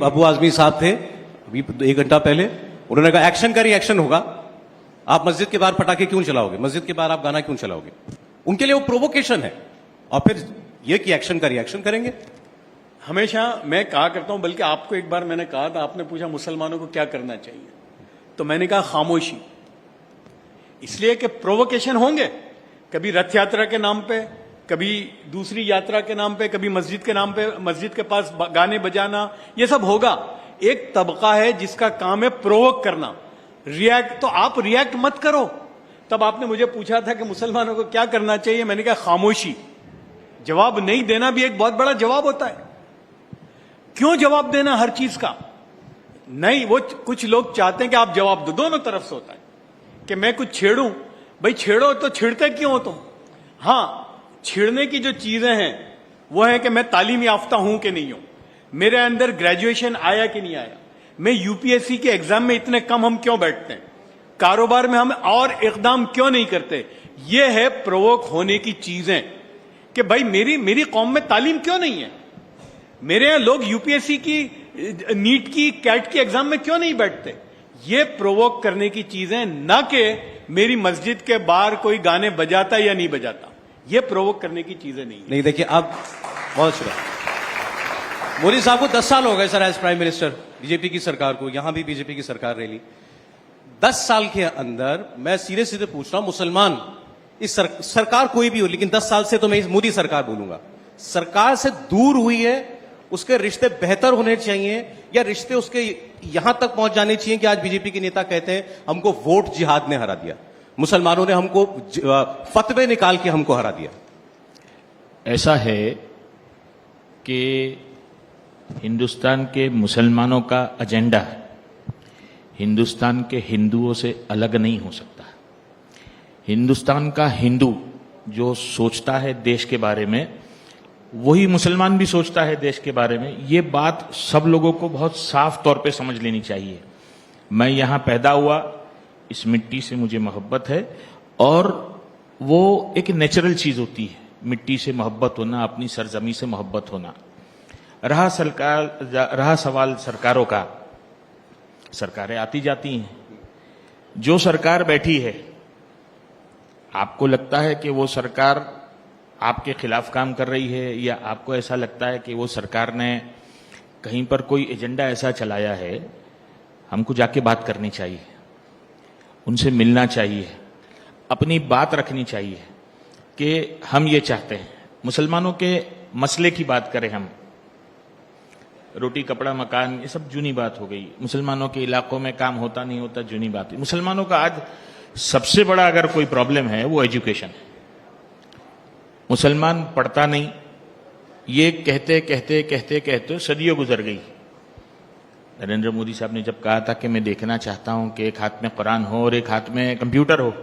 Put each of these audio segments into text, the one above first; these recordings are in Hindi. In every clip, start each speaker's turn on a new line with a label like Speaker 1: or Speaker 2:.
Speaker 1: अबू आजमी साहब थे अभी 1 घंटा पहले, उन्होंने कहा एक्शन का रिएक्शन होगा, आप मस्जिद के बाहर पटाखे क्यों चलाओगे, मस्जिद के बाहर आप गाना क्यों चलाओगे। उनके लिए वो प्रोवोकेशन है, और फिर ये कि एक्शन का रिएक्शन करेंगे।
Speaker 2: हमेशा मैं कहा करता हूं, बल्कि आपको एक बार मैंने कहा था, आपने पूछा मुसलमानों को क्या करना चाहिए, तो मैंने कहा खामोशी। इसलिए कि प्रोवोकेशन होंगे, कभी रथ यात्रा के नाम पे, कभी दूसरी यात्रा के नाम पे, कभी मस्जिद के नाम पे, मस्जिद के पास गाने बजाना, ये सब होगा। एक तबका है जिसका काम है प्रोवोक करना, रिएक्ट। तो आप रिएक्ट मत करो। तब आपने मुझे पूछा था कि मुसलमानों को क्या करना चाहिए, मैंने कहा खामोशी। जवाब नहीं देना भी एक बहुत बड़ा जवाब होता है। क्यों जवाब देना हर चीज का? नहीं, वो कुछ लोग चाहते हैं कि आप जवाब दो, दोनों तरफ से होता है कि मैं कुछ छेड़ूं। भाई छेड़ो, तो छेड़ते क्यों हो तुम? हां, छेड़ने की जो चीजें हैं वो है कि मैं तालीम याफ्ता हूं कि नहीं हूं, मेरे अंदर ग्रेजुएशन आया कि नहीं आया, मैं यूपीएससी के एग्जाम में इतने कम हम क्यों बैठते हैं, कारोबार में हम और इकदाम क्यों नहीं करते। ये है प्रोवोक होने की चीजें कि भाई मेरी कौम में तालीम क्यों नहीं है, मेरे यहां लोग यूपीएससी की, नीट की, कैट की एग्जाम में क्यों नहीं बैठते। ये प्रोवोक करने की चीजें, ना कि मेरी मस्जिद के बाहर कोई गाने बजाता या नहीं बजाता। ये प्रोवोक करने की चीजें नहीं।
Speaker 1: देखिए, अब बहुत शुक्रिया। मोदी साहब को 10 साल हो गए sir as prime minister, BJP की सरकार को, यहां भी बीजेपी की सरकार रही। 10 साल के अंदर मैं सीधे सीधे पूछ रहा हूं, मुसलमान इस सरकार कोई भी हो, लेकिन 10 साल से तो मैं इस मोदी सरकार बोलूंगा, सरकार से दूर हुई है, उसके रिश्ते बेहतर होने चाहिए, या रिश्ते उसके यहां तक पहुंच जाने चाहिए कि आज बीजेपी के नेता कहते हैं हमको वोट जिहाद ने हरा दिया, मुसलमानों ने हमको फतवे निकाल के हमको हरा दिया।
Speaker 3: ऐसा है कि हिंदुस्तान के मुसलमानों का एजेंडा हिंदुस्तान के हिंदुओं से अलग नहीं हो सकता। हिंदुस्तान का हिंदू जो सोचता है देश के बारे में, वही मुसलमान भी सोचता है देश के बारे में। ये बात सब लोगों को बहुत साफ तौर पे समझ लेनी चाहिए। मैं यहां पैदा हुआ, इस मिट्टी से मुझे मोहब्बत है, और वो एक नेचुरल चीज होती है, मिट्टी से मोहब्बत होना, अपनी सरजमी से मोहब्बत होना। रहा सवाल सरकारों का, सरकारें आती जाती हैं। जो सरकार बैठी है, आपको लगता है कि वो सरकार आपके खिलाफ काम कर रही है, या आपको ऐसा लगता है कि वो सरकार ने कहीं पर कोई एजेंडा ऐसा चलाया है, हमको जाके बात करनी चाहिए, उनसे मिलना चाहिए, अपनी बात रखनी चाहिए कि हम ये चाहते हैं। मुसलमानों के मसले की बात करें हम, रोटी कपड़ा मकान, ये सब जूनी बात हो गई। मुसलमानों के इलाकों में काम होता नहीं होता, जूनी बात है। मुसलमानों का आज सबसे बड़ा अगर कोई प्रॉब्लम है वो एजुकेशन है। मुसलमान पढ़ता नहीं, ये कहते कहते कहते कहते सदियों गुजर गई। नरेंद्र मोदी साहब ने जब कहा था कि मैं देखना चाहता हूं कि एक हाथ में कुरान हो और एक हाथ में कंप्यूटर हो,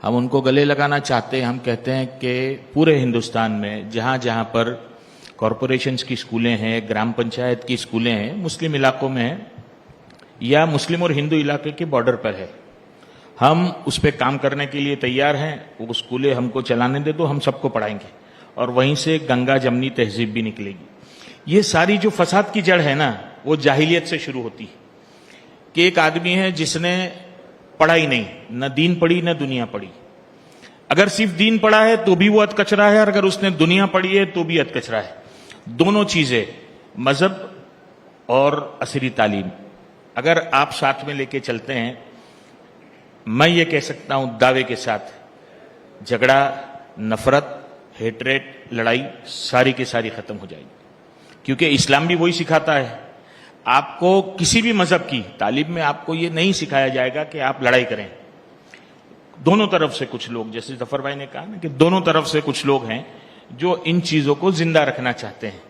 Speaker 3: हम उनको गले लगाना चाहते हैं। हम कहते हैं कि पूरे हिंदुस्तान में जहां जहां पर कॉरपोरेशंस की स्कूलें हैं, ग्राम पंचायत की स्कूलें हैं, मुस्लिम इलाकों में हैं या मुस्लिम और हिंदू इलाके के बॉर्डर पर है, हम उस पर काम करने के लिए तैयार हैं। वो स्कूलें हमको चलाने दे दो, हम सबको पढ़ाएंगे, और वहीं से गंगा जमनी तहजीब भी निकलेगी। ये सारी जो फसाद की जड़ है ना, वो जाहिलियत से शुरू होती है कि एक आदमी है जिसने पढ़ा ही नहीं, न दीन पढ़ी न दुनिया पढ़ी। अगर सिर्फ दीन पढ़ा है तो भी वो अधकचरा है, और अगर उसने दुनिया पढ़ी है तो भी अधकचरा है। दोनों चीजें, मजहब और असरी तालीम, अगर आप साथ में लेके चलते हैं, मैं ये कह सकता हूं दावे के साथ, झगड़ा, नफरत, हेटरेट, लड़ाई सारी की सारी खत्म हो जाएगी। क्योंकि इस्लाम भी वही सिखाता है। आपको किसी भी मजहब की तालीम में आपको ये नहीं सिखाया जाएगा कि आप लड़ाई करें। दोनों तरफ से कुछ लोग, जैसे जफर भाई ने कहा ना कि दोनों तरफ से कुछ लोग हैं जो इन चीजों को जिंदा रखना चाहते हैं।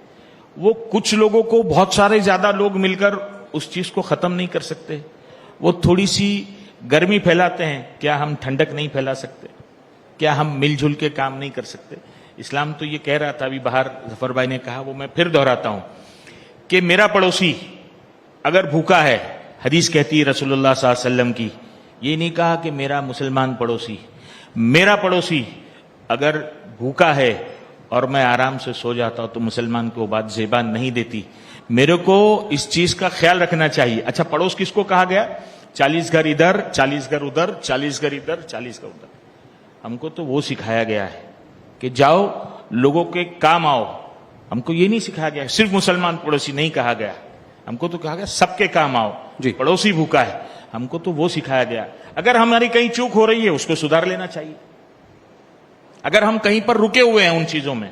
Speaker 3: वो कुछ लोगों को बहुत सारे ज्यादा लोग मिलकर उस चीज को खत्म नहीं कर सकते। वो थोड़ी सी गर्मी फैलाते हैं, क्या हम ठंडक नहीं फैला सकते? क्या हम मिलजुल के काम नहीं कर सकते? इस्लाम तो ये कह रहा था, अभी बाहर जफर भाई ने कहा, वो मैं फिर दोहराता हूं कि मेरा पड़ोसी अगर भूखा है, हदीस कहती है रसूलुल्लाह सल्लल्लाहु अलैहि वसल्लम की, ये नहीं कहा कि मेरा मुसलमान पड़ोसी, मेरा पड़ोसी अगर भूखा है और मैं आराम से सो जाता हूं तो मुसलमान को बात ज़ेबान नहीं देती। मेरे को इस चीज का ख्याल रखना चाहिए। अच्छा, पड़ोस किसको कहा गया? 40 घर इधर, 40 घर उधर, 40 घर इधर, 40 घर उधर। हमको तो वो सिखाया गया है कि जाओ लोगों के काम आओ। हमको ये नहीं सिखाया गया सिर्फ मुसलमान पड़ोसी नहीं कहा गया, हमको तो कहा गया सबके काम आओ
Speaker 1: जी।
Speaker 3: पड़ोसी भूखा है, हमको तो वो सिखाया गया। अगर हमारी कहीं चूक हो रही है उसको सुधार लेना चाहिए। अगर हम कहीं पर रुके हुए हैं उन चीजों में,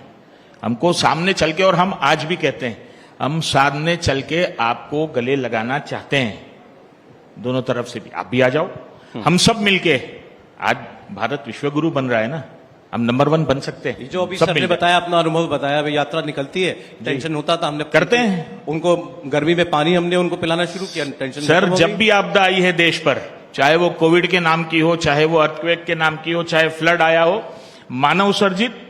Speaker 3: हमको सामने चल के, और हम आज भी कहते हैं हम सामने चल के आपको गले लगाना चाहते हैं, दोनों तरफ से भी। आप भी आ जाओ, हम सब मिलके, आज भारत विश्वगुरु बन रहा है ना, हम नंबर 1 बन सकते हैं।
Speaker 1: जो अभी
Speaker 3: सब
Speaker 1: सर ने
Speaker 3: मिलके।
Speaker 1: बताया, अपना अनुभव बताया, अभी यात्रा निकलती है, टेंशन होता था, हमने
Speaker 3: करते हैं।
Speaker 1: उनको गर्मी में पानी हमने उनको पिलाना शुरू किया, टेंशन
Speaker 3: सर,
Speaker 1: खत्म हो
Speaker 3: जब
Speaker 1: गई।
Speaker 3: भी आपदा आई है देश पर, चाहे वो कोविड के नाम की हो, चाहे वो अर्थक्वेक के नाम की हो, चाहे फ्लड आया हो, मानव सर्जित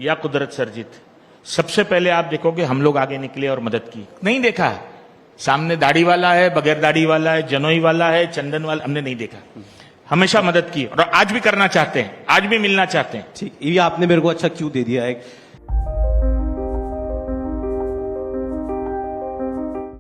Speaker 3: या कुदरत सर्जित, सबसे पहले आप देखोगे हम लोग आगे निकले और मदद की। नहीं देखा सामने दाढ़ी वाला है, बगैर दाढ़ी वाला है, जनोई वाला है, चंदन वाला, हमने नहीं देखा। हमेशा मदद की और आज भी करना चाहते हैं, आज भी मिलना चाहते हैं।
Speaker 1: ठीक, ये आपने मेरे को अच्छा क्यों दे दिया है।